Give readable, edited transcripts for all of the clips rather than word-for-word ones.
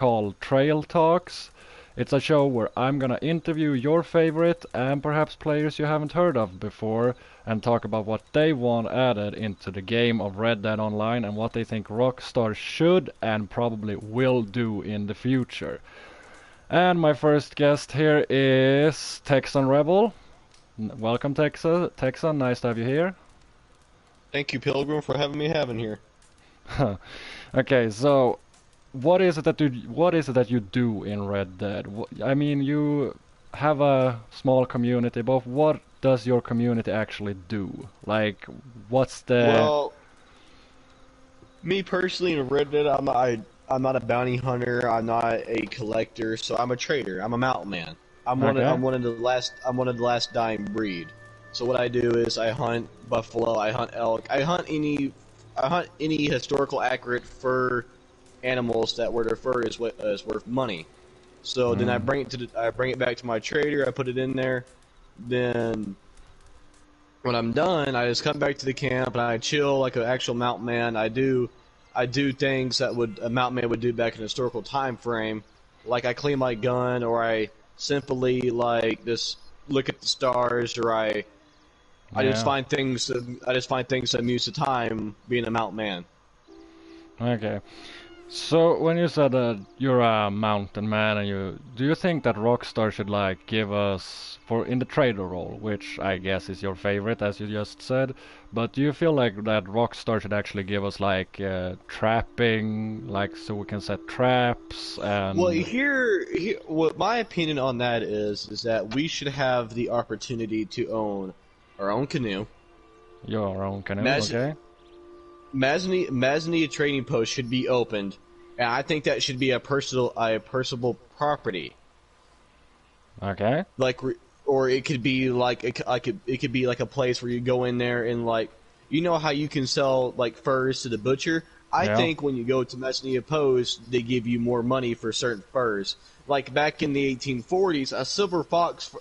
called Trail Talks. It's a show where I'm gonna interview your favorite and perhaps players you haven't heard of before and talk about what they want added into the game of Red Dead Online and what they think Rockstar should and probably will do in the future. And my first guest here is Texan Rebel. Welcome, Texan. Nice to have you here. Thank you, Pilgrim, for having me here. Okay, so what is it that you do in Red Dead? I mean, you have a small community, but what does your community actually do? Like, what's the... Well, me personally in Red Dead, I'm not a bounty hunter. I'm not a collector, so I'm a trader. I'm a mountain man. Okay. I'm one of the last dying breed. So what I do is I hunt buffalo, I hunt elk, I hunt any historical accurate fur animals that where their fur is worth money. So then Mm. I bring it back to my trader. I put it in there. Then when I'm done, I just come back to the camp and I chill like an actual mountain man. I do things that would a mountain man would do back in a historical time frame, like I clean my gun, or I simply like just look at the stars, or Yeah. I just find things that amuse the time being a mountain man. Okay. So when you said that you're a mountain man and do you think that Rockstar should like give us for in the trader role, which I guess is your favorite as you just said, but do you feel like that Rockstar should actually give us like trapping, like so we can set traps Well, and what my opinion on that is that we should have the opportunity to own our own canoe. your own canoe, Maz okay? Maznea trading post should be opened, and I think that should be a personal property. Okay. Like, or it could be it could be like a place where you go in there and like, you know how you can sell like furs to the butcher. I Yeah. think when you go to Maznea Post, they give you more money for certain furs. Like back in the 1840s, a silver fox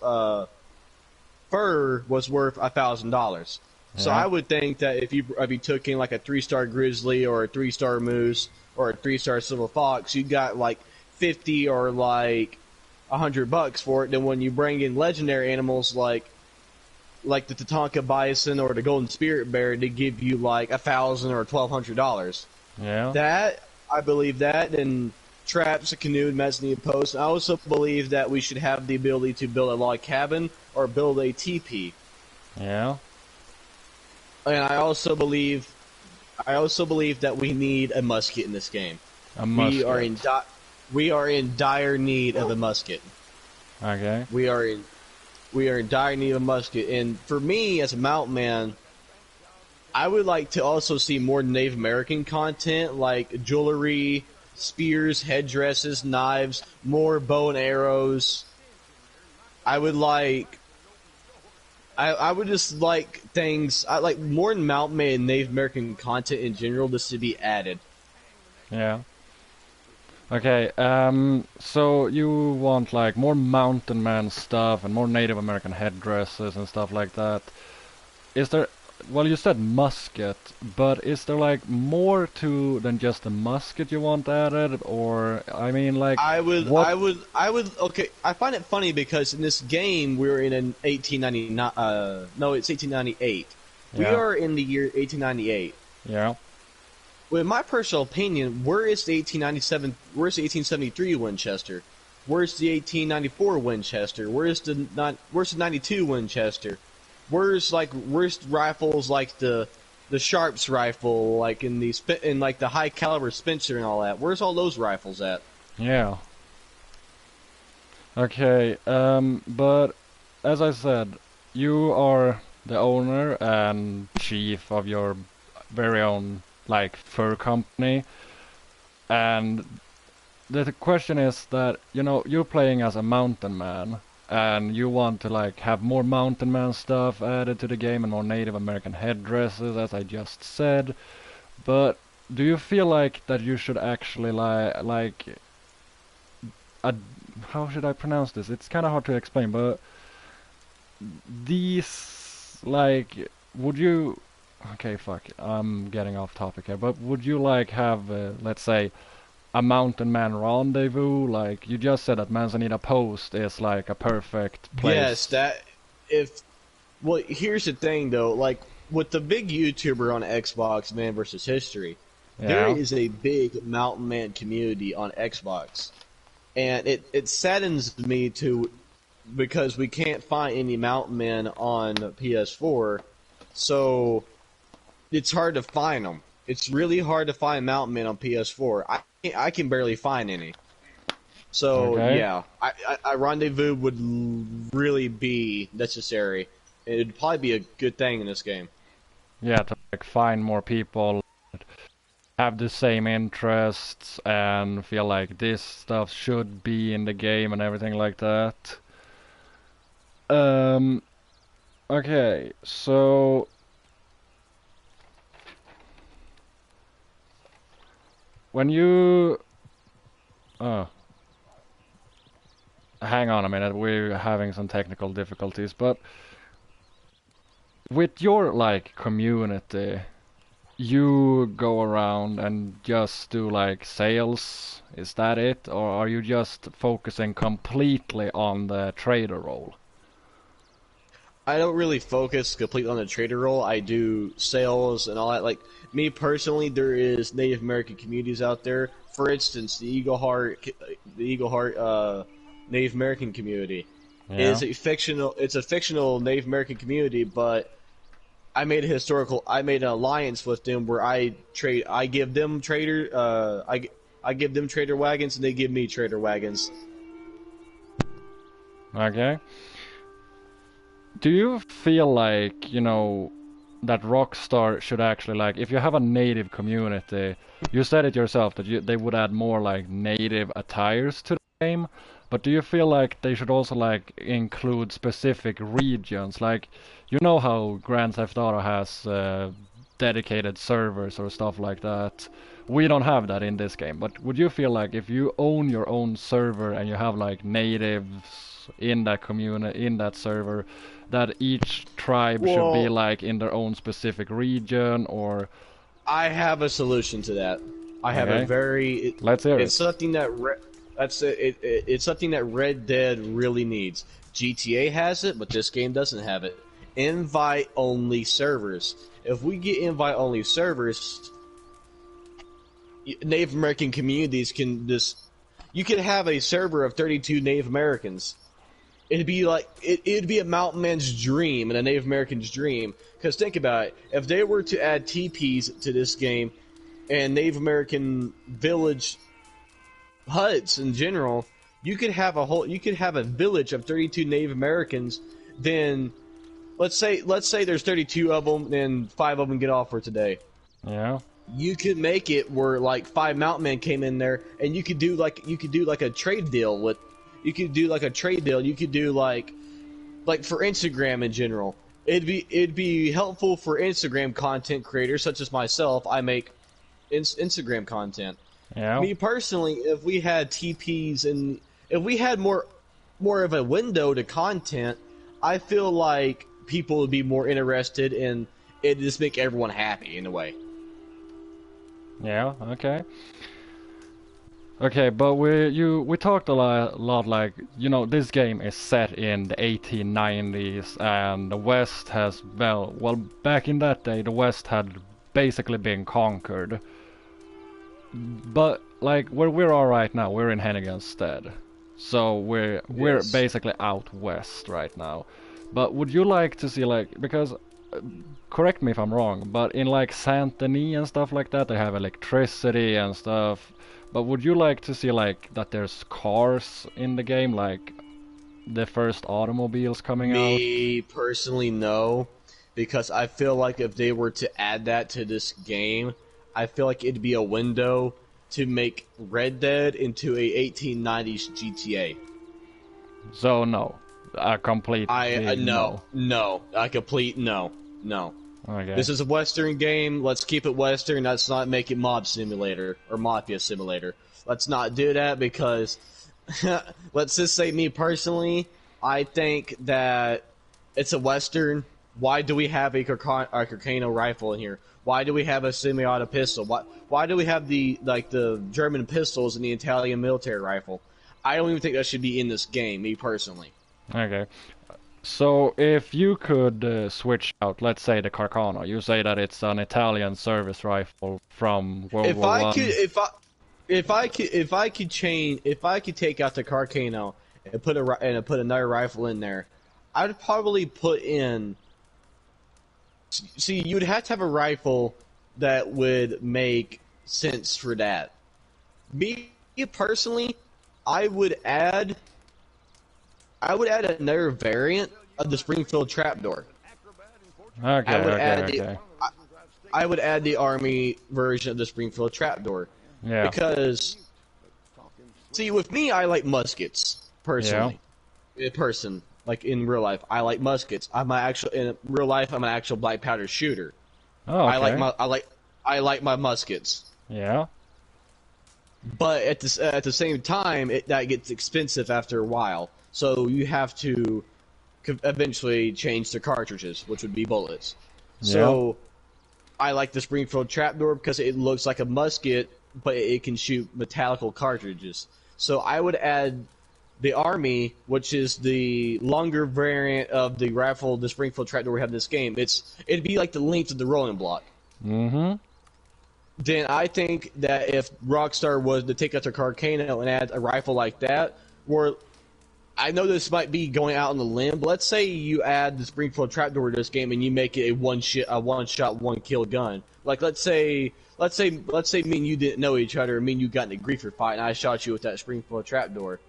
fur was worth $1,000. So Yeah. I would think that if you took in like a 3-star grizzly or a 3-star moose or a 3-star silver fox, you got like 50 or like $100 for it. Then when you bring in legendary animals like the Tatanka bison or the golden spirit bear, they give you like $1,000 or $1,200. Yeah. That I believe that, and traps, a canoe, and mezzanine posts. I also believe that we should have the ability to build a log cabin or build a teepee. Yeah. And I also believe that we need a musket in this game. A We are in musket. we are in dire need of a musket. Okay. We are in we are in dire need of a musket. And for me, as a mountain man, I would like to also see more Native American content, like jewelry, spears, headdresses, knives, more bow and arrows. I would like I would just like things I like more mountain man and Native American content in general just to be added. Yeah. Okay, so you want like more mountain man stuff and more Native American headdresses and stuff like that. Is there, well, you said musket, but is there like more to than just the musket you want added? Or, I mean, like, what? Okay, I find it funny because in this game we're in an 1899. No, it's 1898. We Yeah, are in the year 1898. yeah. Well, in my personal opinion, where is the 1897? Where's the 1873 Winchester? Where's the 1894 Winchester? Where's the 92 Winchester? Where's rifles like the Sharps rifle, like in like the high caliber Spencer and all that? Where's all those rifles at? Yeah. Okay, but as I said, you are the owner and chief of your very own, like, fur company, and the question is that, you're playing as a mountain man, and you want to, like, have more mountain man stuff added to the game and more Native American headdresses, as I just said, but do you feel like that you should actually, ad how should I pronounce this? It's kind of hard to explain, but these, like, would you... Okay, fuck, I'm getting off topic here, but would you, like, have, let's say, a Mountain Man rendezvous? Like you just said that Manzanita Post is like a perfect Yes, place. that if well, here's the thing though, like with the big YouTuber on Xbox, Man versus History, there Yeah. is a big Mountain Man community on Xbox, and it saddens me to because we can't find any Mountain Men on PS4, so it's hard to find them. It's really hard to find Mountain Men on PS4. I can barely find any. So Okay. yeah, I rendezvous would really be necessary. It'd probably be a good thing in this game. Yeah, to like find more people that have the same interests and feel like this stuff should be in the game and everything like that. Um, okay, so when you oh, hang on a minute, we're having some technical difficulties, but with your like community, you go around and just do like sales, is that it? Or are you just focusing completely on the trader role? I don't really focus completely on the trader role. I do sales and all that. Like me personally, there is Native American communities out there. For instance, the Eagle Heart Native American community Yeah. is a fictional. It's a fictional Native American community, but I made an alliance with them where I give them I give them trader wagons and they give me trader wagons. Okay. Do you feel like, that Rockstar should actually like, if you have a native community, you said it yourself that they would add more like native attires to the game, but do you feel like they should also like include specific regions? Like, you know how Grand Theft Auto has dedicated servers or stuff like that. We don't have that in this game, but would you feel like if you own your own server and you have like natives in that community, in that server, that each tribe should be Well, like in their own specific region or I have a solution to that. I have a okay, very let's hear it's it. something that it's something that Red Dead really needs. GTA has it, but this game doesn't have it. Invite only servers. If we get invite only servers, Native American communities can just you could have a server of 32 Native Americans. It'd be like it'd be a mountain man's dream and a Native American's dream. Because think about it, if they were to add TPs to this game and Native American village huts in general, you could have a village of 32 Native Americans. Then let's say there's 32 of them and 5 of them get off for today. Yeah. You could make it where like 5 mountain men came in there and you could do like a trade deal with you could do like a trade deal. You could do like for Instagram in general. It'd be helpful for Instagram content creators such as myself. I make Instagram content. Yeah. Me personally, if we had TPs and if we had more of a window to content, I feel like people would be more interested and it'd just make everyone happy in a way. Yeah, okay. Okay, but we talked a lot like, this game is set in the 1890s and the West has well back in that day the West had basically been conquered. But like where we are right now, we're in Henniganstead. So we're Yes. basically out west right now. But would you like to see like because correct me if I'm wrong, but in like Saint Denis and stuff like that, they have electricity and stuff. But would you like to see like that there's cars in the game, like the first automobiles coming out? Me personally, no, because I feel like if they were to add that to this game, I feel like it'd be a window to make Red Dead into a 1890s GTA. So no, a complete No, no. no, a complete no, no. Okay. This is a Western game. Let's keep it Western. Let's not make it Mob Simulator or Mafia Simulator. Let's not do that because, let's just say me personally, I think that it's a Western, Why do we have a Carcano rifle in here? Why do we have a semi-auto pistol? Why do we have the German pistols and the Italian military rifle? I don't even think that should be in this game, me personally. Okay. So if you could switch out, let's say the Carcano, you say that it's an Italian service rifle from World If War I One. could, if I could change, if I could take out the Carcano and put another rifle in there, I'd probably put in. See, you'd have to have a rifle that would make sense for that. Me personally, I would add another variant of the Springfield trapdoor. Okay, okay. I would add the Army version of the Springfield trapdoor. Yeah. Because, see, with me, I like muskets personally. In person, like in real life, I like muskets. In real life, I'm an actual black powder shooter. Oh, okay. I like my muskets. Yeah. But at the same time, that gets expensive after a while. So you have to eventually change the cartridges, which would be bullets. Yeah. So I like the Springfield trapdoor because it looks like a musket, but it can shoot metallical cartridges. So I would add the Army, which is the longer variant of the rifle, the Springfield trapdoor we have in this game. It'd be like the length of the rolling block. Mm-hmm. Then I think that if Rockstar was to take out their Carcano and add a rifle like that, where I know this might be going out on the limb, but let's say you add the Springfield trapdoor to this game and you make it a one shot, one kill gun. Like let's say me and you didn't know each other, and me and you got in a griefer fight, and I shot you with that Springfield trapdoor.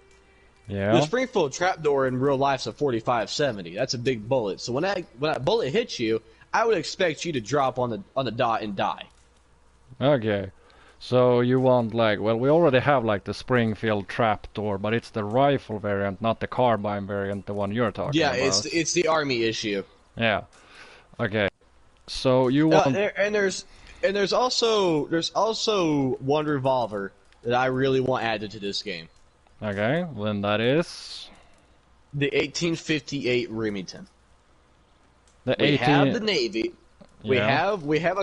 Yeah. The Springfield trapdoor in real life's a 45-70. That's a big bullet. So when that bullet hits you, I would expect you to drop on the dot and die. Okay. So you want like, well, we already have like the Springfield trapdoor, but it's the rifle variant, not the carbine variant, the one you're talking about. Yeah, it's the Army issue. Yeah. Okay. So you want there's also one revolver that I really want added to this game. Okay, then that is The 1858 Remington. the We 18. have the Navy. Yeah. We have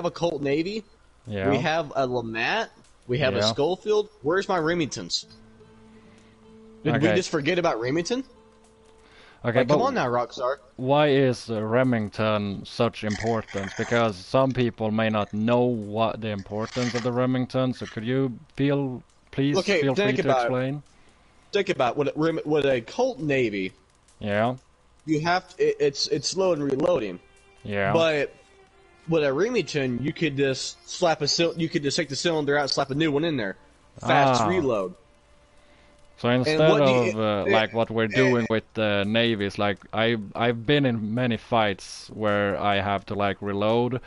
a Colt Navy. Yeah. We have a Lamont. We have a Yeah. Schofield. Where's my Remingtons? Did we Okay. just forget about Remington? Okay, Like, but come on now, Rockstar. why is Remington such importance? Because some people may not know what the importance of the Remington. So could you please Okay, feel free think to about it. explain? Think about it. With a Colt Navy, Yeah. you have it's slow in reloading. Yeah. But with a Remington, you could just you could just take the cylinder out, slap a new one in there. Fast Ah. reload. So instead what do of you- like what we're doing with the navies, like I've been in many fights where I have to like reload,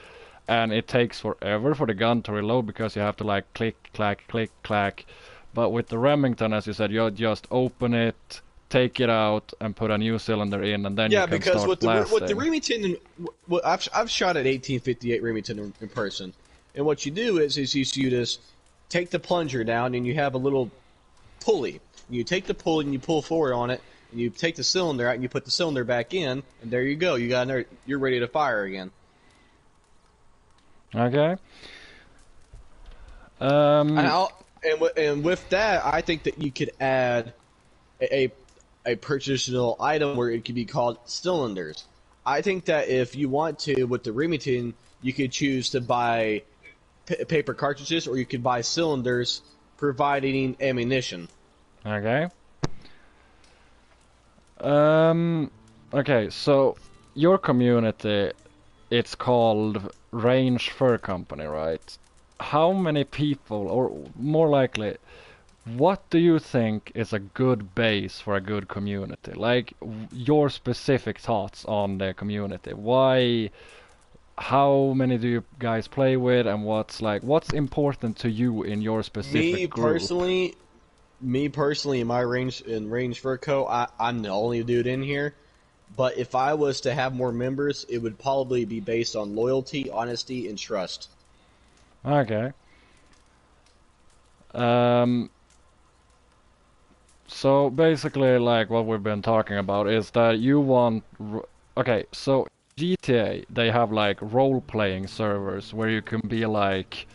and it takes forever for the gun to reload because you have to like click clack click clack. But with the Remington, as you said, you just open it, take it out, and put a new cylinder in, and then Yeah, you can because start with the blasting. Remington, I've shot at 1858 Remington in person, and what you do is you just take the plunger down, and you have a little pulley. You take the pulley and you pull forward on it, and you take the cylinder out and you put the cylinder back in, and there you go. You're ready to fire again. Okay. And with that, I think that you could add a purchasable item where it could be called cylinders. I think that if you want to, with the Remington, you could choose to buy paper cartridges, or you could buy cylinders providing ammunition. Okay. Okay, so your community, it's called Range Fur Company, right? How many people, or more likely, what do you think is a good base for a good community? Like, your specific thoughts on the community. Why, how many do you guys play with, and what's important to you in your specific group? Me personally, in my Range Fur Co, I'm the only dude in here. But if I was to have more members, it would probably be based on loyalty, honesty, and trust. Okay. So basically, like what we've been talking about is that you want. Okay, so GTA, they have like role-playing servers where you can be like,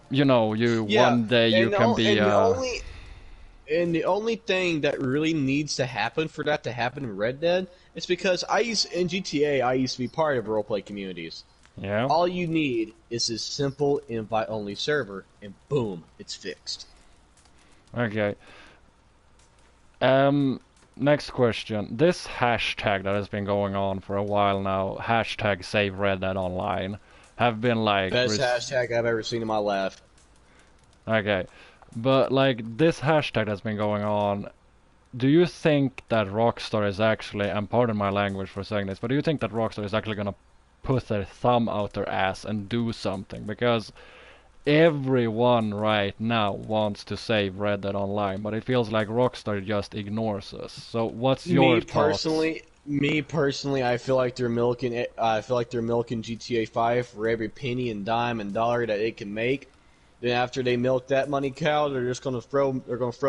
you know, you Yeah, one day you and can be the only thing that really needs to happen for that to happen in Red Dead is because in GTA I used to be part of roleplay communities. yeah. All you need is this simple invite-only server, and boom, it's fixed. Okay. Next question. This hashtag that has been going on for a while now, hashtag Save Red Dead Online, have been like Best hashtag I've ever seen in my life. okay, but like this hashtag that's been going on, do you think that Rockstar is actually, and pardon my language for saying this, but do you think that Rockstar is actually gonna put their thumb out their ass and do something? Because everyone right now wants to save Red Dead Online, but it feels like Rockstar just ignores us. So what's your thoughts? Me personally, I feel like they're milking it. I feel like they're milking GTA 5 for every penny and dime and dollar that it can make. Then after they milk that money cow, they're gonna throw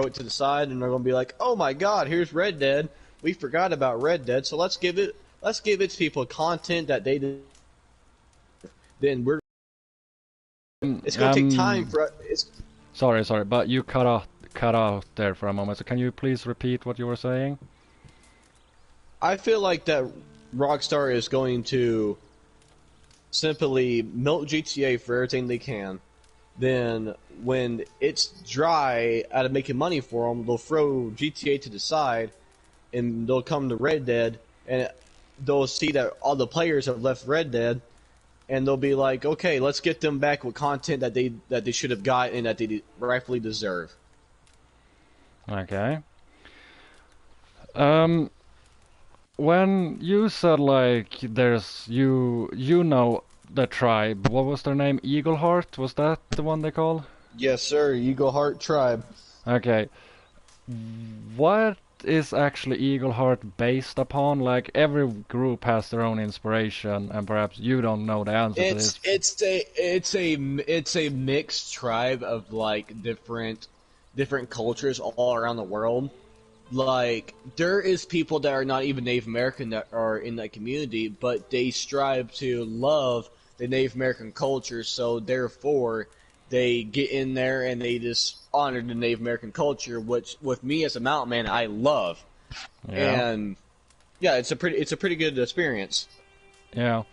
it to the side and they're gonna be like, oh my God, here's Red Dead. We forgot about Red Dead, so let's give its people content that they did. Then we're it's gonna take time for it's. Sorry, but you cut out there for a moment. So can you please repeat what you were saying? I feel like that Rockstar is going to simply milk GTA for everything they can. Then, when it's dry out of making money for them, they'll throw GTA to the side, and they'll come to Red Dead, and they'll see that all the players have left Red Dead, and they'll be like, okay, let's get them back with content that they should have got and that they rightfully deserve. Okay. Um, when you said like there's you know the tribe, what was their name? Eagleheart? Was that the one they called? Yes, sir. Eagle Heart Tribe. Okay. What is actually Eagleheart based upon? Like every group has their own inspiration, and perhaps you don't know the answer to this. It's a mixed tribe of like different cultures all around the world. Like there is people that are not even Native American that are in that community, but they strive to love the Native American culture, so therefore they get in there and they just honor the Native American culture, which with me as a mountain man I love. Yeah. And yeah, it's a pretty good experience. Yeah.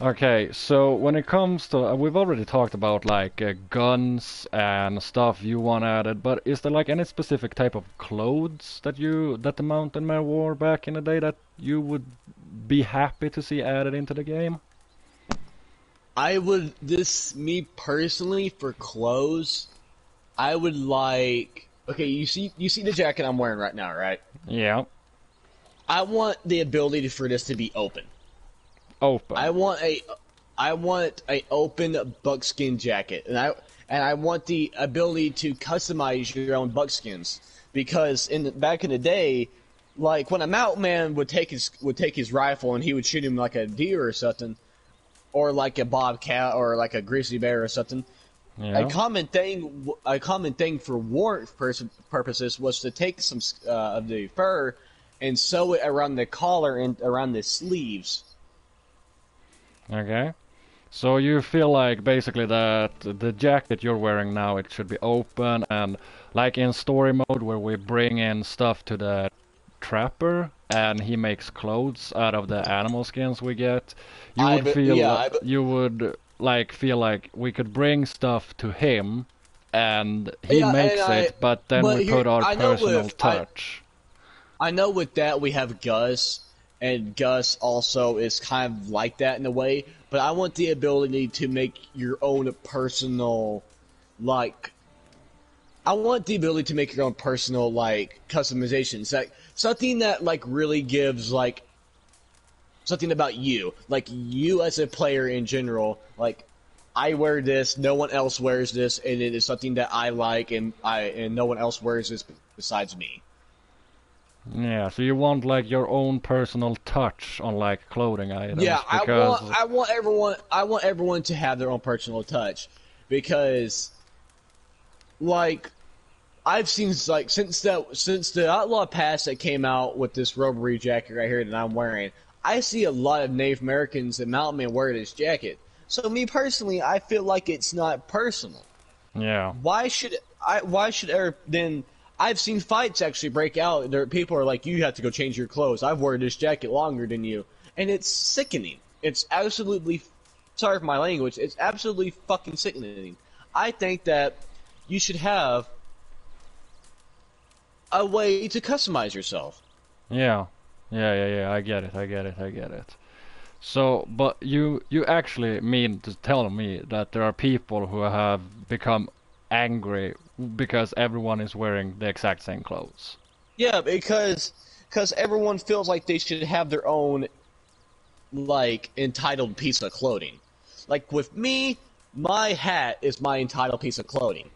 Okay, so when it comes to, we've already talked about like guns and stuff you want added, but is there like any specific type of clothes that the Mountain Man wore back in the day that you would be happy to see added into the game? I would this me personally for clothes, I would like okay, you see the jacket I'm wearing right now, right? Yeah. I want the ability for this to be open. Open. I want a open buckskin jacket, and I want the ability to customize your own buckskins because back in the day, like when a mountain man would take his rifle and he would shoot him like a deer or something, or like a bobcat or like a grizzly bear or something. Yeah. A common thing for war purposes was to take some of the fur and sew it around the collar and around the sleeves. Okay. So you feel like basically that the jacket you're wearing now, it should be open, and like in story mode where we bring in stuff to the trapper and he makes clothes out of the animal skins we get, you would like feel like we could bring stuff to him and he makes it, but then we put our personal touch. I know with that we have Gus, and Gus also is kind of like that in a way, but I want the ability to make your own personal, like, I want the ability to make your own personal, like, customizations. Like, something that, like, really gives, like, something about you. Like, you as a player in general, like, I wear this, no one else wears this, and it is something that I like, and no one else wears this besides me. Yeah, so you want like your own personal touch on like clothing items. Yeah, because I want everyone to have their own personal touch because like I've seen since the Outlaw Pass that came out with this rubbery jacket right here that I'm wearing, I see a lot of Native Americans and mountain men wearing this jacket. So me personally, I feel like it's not personal. Yeah. Why should I? Why should then? I've seen fights actually break out. There, people are like, "You have to go change your clothes. I've worn this jacket longer than you," and it's sickening. It's absolutely, sorry for my language. It's absolutely fucking sickening. I think that you should have a way to customize yourself. Yeah. Yeah. I get it. So, but you actually mean to tell me that there are people who have become angry because everyone is wearing the exact same clothes? Yeah, because everyone feels like they should have their own like entitled piece of clothing. Like with me, my hat is my entitled piece of clothing.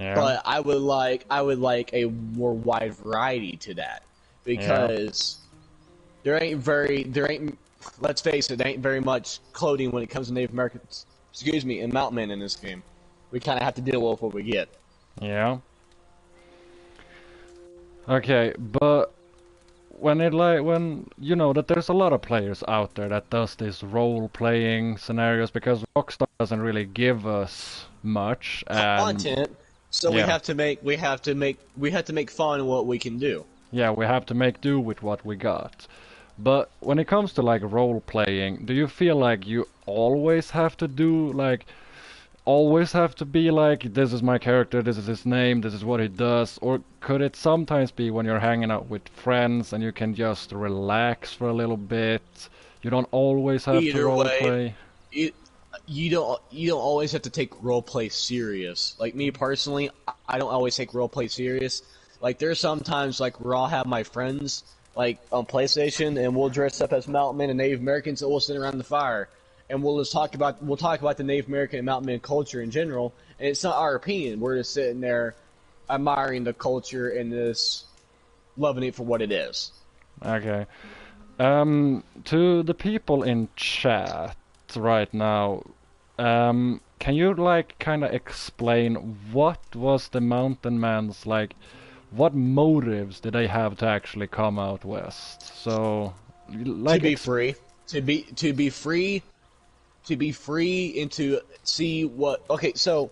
Yeah. But I would like a more wide variety to that because there ain't let's face it, there ain't very much clothing when it comes to Native Americans. Excuse me, and mountain men in this game. We kind of have to deal with what we get. Yeah. Okay, but when you know that there's a lot of players out there that does this role-playing scenarios because Rockstar doesn't really give us much and Content. So yeah. we have to make fun of what we can do. Yeah, we have to make do with what we got. But when it comes to like role-playing, do you feel like you always have to be like, this is my character, this is his name, this is what he does? Or could it sometimes be when you're hanging out with friends and you can just relax for a little bit? You don't always have to Either roleplay? way, you don't always have to take roleplay serious. Like me personally, I don't always take roleplay serious. Like there's sometimes like where I'll have my friends like on PlayStation and we'll dress up as mountain men and Native Americans and we'll sit around the fire and we'll talk about the Native American and mountain man culture in general. And it's not our opinion. We're just sitting there admiring the culture and this loving it for what it is. Okay. To the people in chat right now, can you like kind of explain what was the Mountain Man's like? What motives did they have to actually come out west? So, like To be free, to be free, and to see what. Okay, so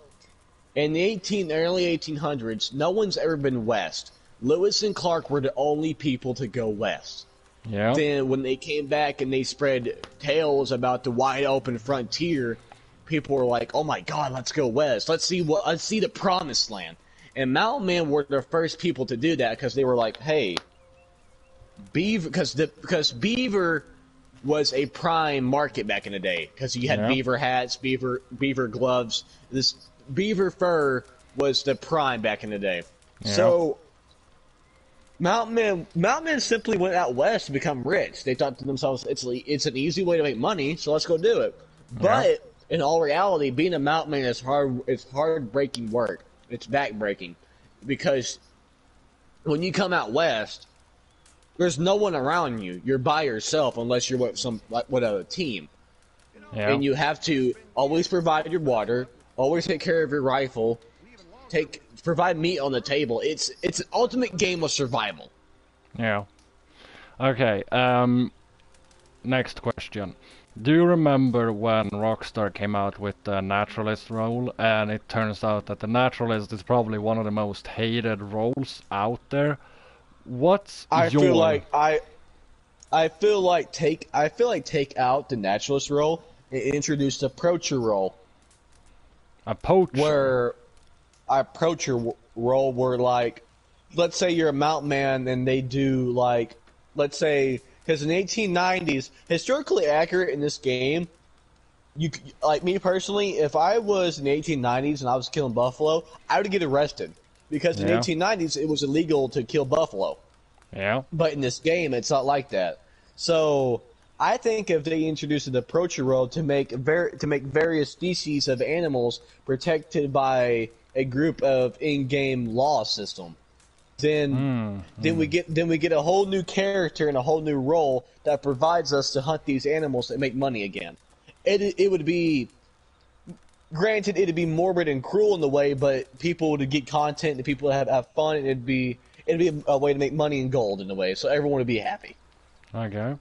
in the early 1800s, no one's ever been west. Lewis and Clark were the only people to go west. Yeah. Then when they came back and they spread tales about the wide open frontier, people were like, "Oh my God, let's go west. Let's see the promised land." And mountain men were the first people to do that because they were like, "Hey, beaver," because beaver was a prime market back in the day because you had beaver hats, beaver gloves. This beaver fur was the prime back in the day. Yeah. So mountain men simply went out west to become rich. They thought to themselves, it's an easy way to make money, so let's go do it. But in all reality, being a mountain man is hard. It's hard-breaking work. It's back-breaking because when you come out west, there's no one around you. You're by yourself unless you're with a team. Yeah. And you have to always provide your water, always take care of your rifle, provide meat on the table. It's an ultimate game of survival. Yeah. Okay. Next question. Do you remember when Rockstar came out with the naturalist role, and it turns out that the naturalist is probably one of the most hated roles out there? I feel like take out the naturalist role and introduce the poacher role. A poacher? Where like, let's say you're a mountain man and they do like, let's say, because in the 1890s, historically accurate in this game, like me personally, if I was in the 1890s and I was killing buffalo, I would get arrested. Because in the 1890s, it was illegal to kill buffalo. Yeah. But in this game, it's not like that. So I think if they introduced the poacher role to make various species of animals protected by a group of in-game law system, then we get a whole new character and a whole new role that provides us to hunt these animals and make money again. It would be, granted, it'd be morbid and cruel in the way, but people would get content and people would have fun, and it'd be a way to make money and gold in a way, so everyone would be happy. Okay.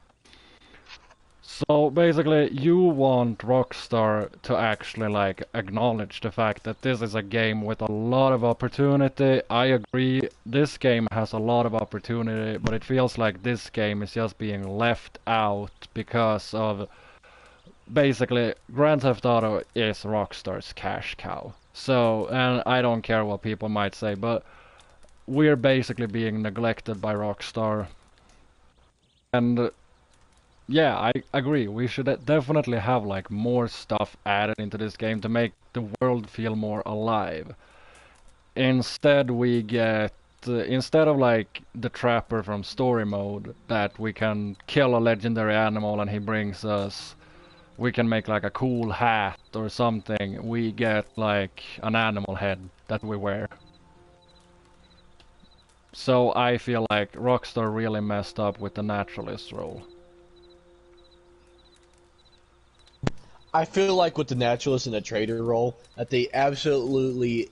So basically, you want Rockstar to actually like acknowledge the fact that this is a game with a lot of opportunity. I agree, this game has a lot of opportunity, but it feels like this game is just being left out because of basically Grand Theft Auto is Rockstar's cash cow. So, and I don't care what people might say, but we're basically being neglected by Rockstar. And yeah, I agree. We should definitely have like more stuff added into this game to make the world feel more alive. Instead, we get instead of like the trapper from story mode that we can kill a legendary animal and he brings us, we can make like a cool hat or something. We get like an animal head that we wear. So I feel like Rockstar really messed up with the naturalist role. I feel like with the naturalist and the trader role, that they absolutely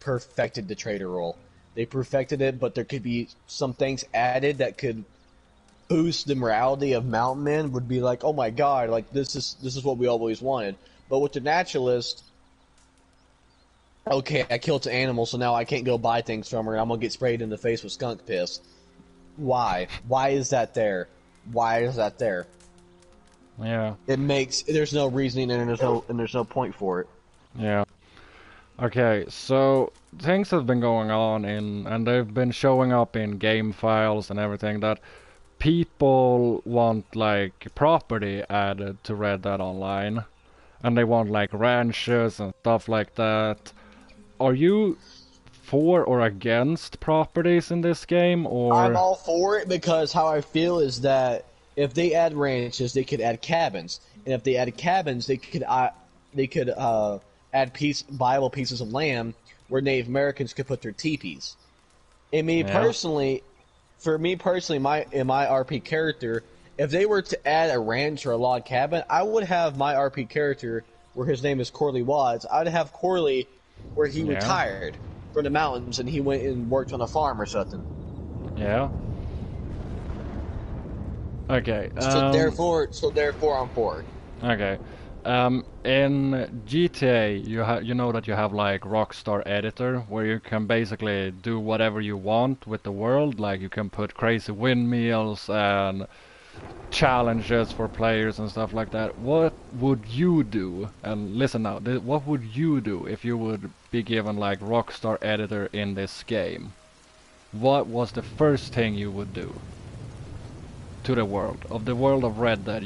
perfected the trader role. They perfected it, but there could be some things added that could boost the morality of mountain men. Would be like, oh my god, like this is what we always wanted. But with the naturalist, okay, I killed an animal, so now I can't go buy things from her. And I'm gonna get sprayed in the face with skunk piss. Why? Why is that there? Why is that there? Yeah, It makes there's no reasoning and there's no point for it. yeah. Okay, so things have been going on and they've been showing up in game files and everything that people want like property added to Red Dead Online, and they want like ranches and stuff like that. Are you for or against properties in this game, I'm or all for it because how I feel is that if they add ranches, they could add cabins, and if they add cabins, they could add viable pieces of land where Native Americans could put their teepees. And yeah, for me personally, my RP character, if they were to add a ranch or a log cabin, I would have my RP character where his name is Corley Watts. I'd have Corley where he yeah, retired from the mountains and he went and worked on a farm or something. yeah? Okay, So therefore, I'm for it. okay. In GTA, you know that you have like Rockstar Editor, where you can basically do whatever you want with the world. Like you can put crazy windmills and challenges for players and stuff like that. What would you do? And listen now, what would you do if you would be given like Rockstar Editor in this game? What was the first thing you would do to the world of Red Dead?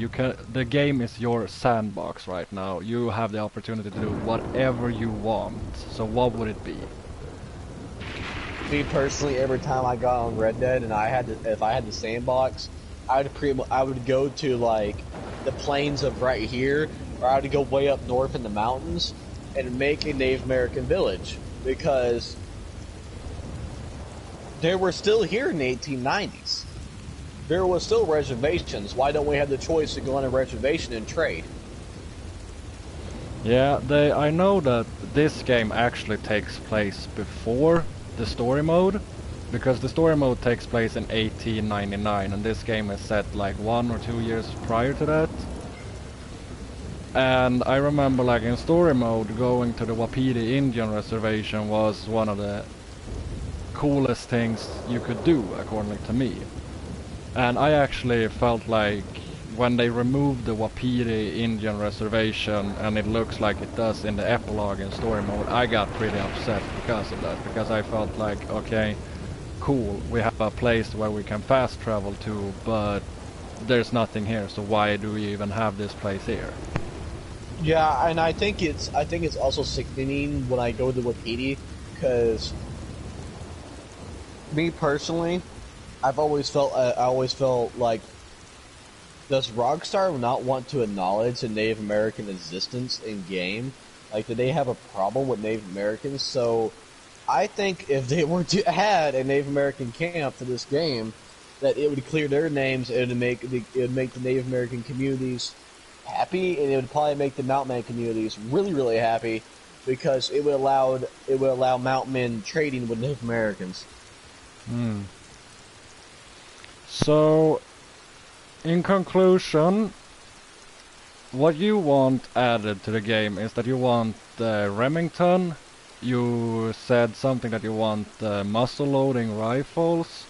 The game is your sandbox right now. You have the opportunity to do whatever you want. So what would it be? Me personally, every time I got on Red Dead and if I had the sandbox, I would go to like the plains of right here, or I would go way up north in the mountains and make a Native American village because they were still here in the 1890s. There was still reservations. Why don't we have the choice to go on a reservation and trade? Yeah, I know that this game actually takes place before the story mode, because the story mode takes place in 1899 and this game is set like 1 or 2 years prior to that. And I remember like in story mode going to the Wapiti Indian Reservation was one of the coolest things you could do according to me. And I actually felt like when they removed the Wapiti Indian Reservation and it looks like it does in the epilogue in story mode, I got pretty upset because of that, because I felt like, okay, cool, we have a place where we can fast travel to, but there's nothing here, so why do we even have this place here? Yeah, and I think it's also sickening when I go to Wapiti because me personally, I always felt like, does Rockstar not want to acknowledge a Native American existence in game? Like, do they have a problem with Native Americans? So, I think if they were to add a Native American camp to this game, that it would clear their names. It would make the Native American communities happy, and it would probably make the Mountain Man communities really, really happy because it would allow Mountain Men trading with Native Americans. Hmm. So, in conclusion, what you want added to the game is that you want Remington. You said something that you want muzzle loading rifles.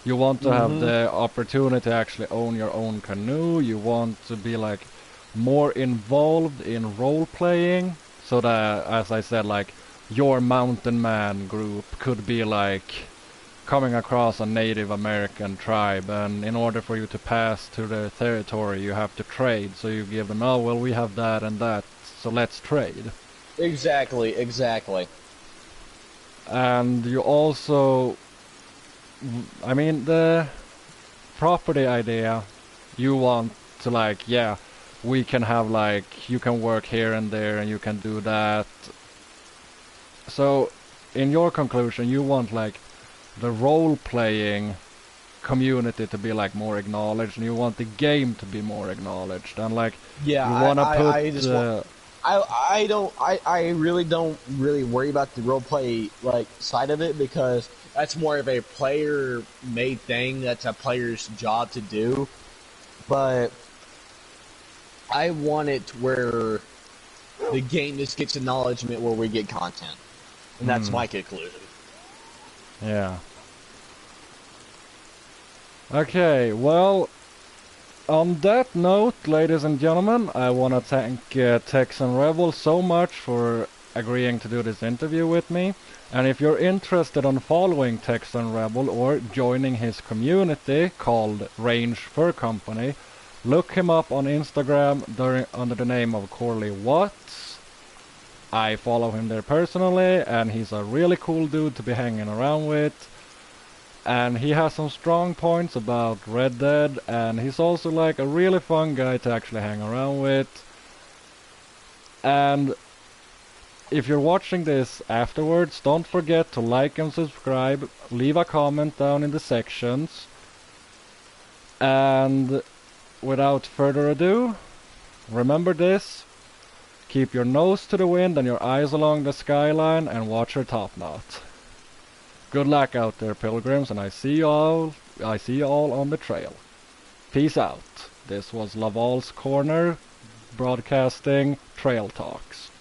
You want to have Mm-hmm. the opportunity to actually own your own canoe. You want to be like more involved in role playing, so that, as I said, like your mountain man group could be like coming across a Native American tribe, and in order for you to pass to their territory, you have to trade. So you give them, oh, well, we have that and that, so let's trade. Exactly, exactly. And you also, I mean, the property idea, you want to like, yeah, we can have like, you can work here and there and you can do that. So, in your conclusion, you want like the role playing community to be like more acknowledged, and you want the game to be more acknowledged, and like Yeah, you want to put I just want. I really don't really worry about the role play like side of it because that's more of a player made thing. That's a player's job to do. But I want it where the game just gets acknowledgement where we get content, and that's hmm, my conclusion. yeah. Okay, well, on that note, ladies and gentlemen, I want to thank Texan Rebel so much for agreeing to do this interview with me. And if you're interested in following Texan Rebel or joining his community called Range Fur Company, look him up on Instagram under the name of Corley Watts. I follow him there personally, and he's a really cool dude to be hanging around with. And he has some strong points about Red Dead, and he's also like a really fun guy to actually hang around with. And if you're watching this afterwards, don't forget to like and subscribe, leave a comment down in the sections, and without further ado, remember this: keep your nose to the wind and your eyes along the skyline, and watch your top knot. Good luck out there, pilgrims, and I see you all on the trail. Peace out. This was Laval's Corner, broadcasting Trail Talks.